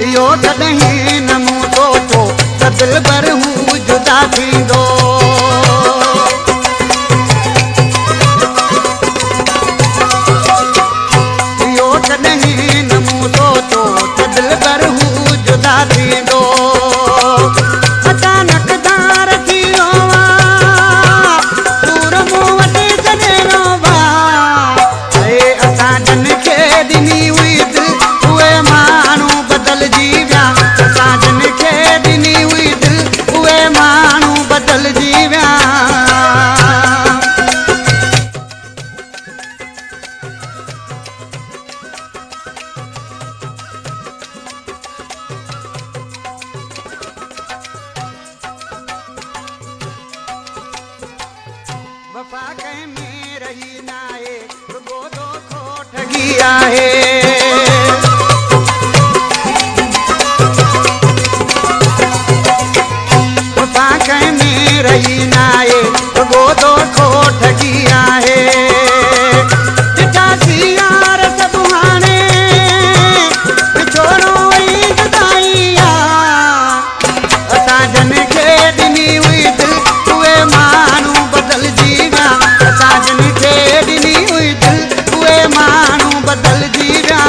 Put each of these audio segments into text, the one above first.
इहो कॾहिं न मूं सोचो त दिलबर हू जुदा थींदो इहो कॾहिं न मूं सोचो त दिलबर हू जुदा थींदो अचानक दार थी वियो सूर मूं वटि छॾियो असां जन खे ॾिनी हुई दिलि उहे माण्हू बदिलजी विया असां जन खे ॾिनी हुई दिलि उहे माण्हू बदिलजी विया वफ़ा कंहिं में रही नाहे रुॻो दोखो ठगी आहे वफ़ा कंहिं में रही नाहे रुॻो दोखो ठगी आहे ॾिठासीं यार सभु हाणे विछोड़ो ऐं जुदाई आहे असां जन खे ॾिनी हुई दिलि उहे माण्हू बदिलजी विया असां जन खे ॾिनी हुई दिलि उहे माण्हू बदिलजी विया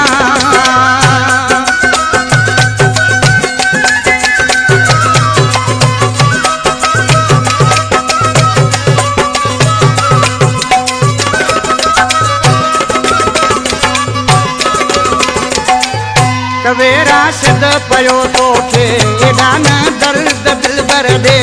कवेरा सिध पियो तोखे एॾा न दर्द दिलबर ॾे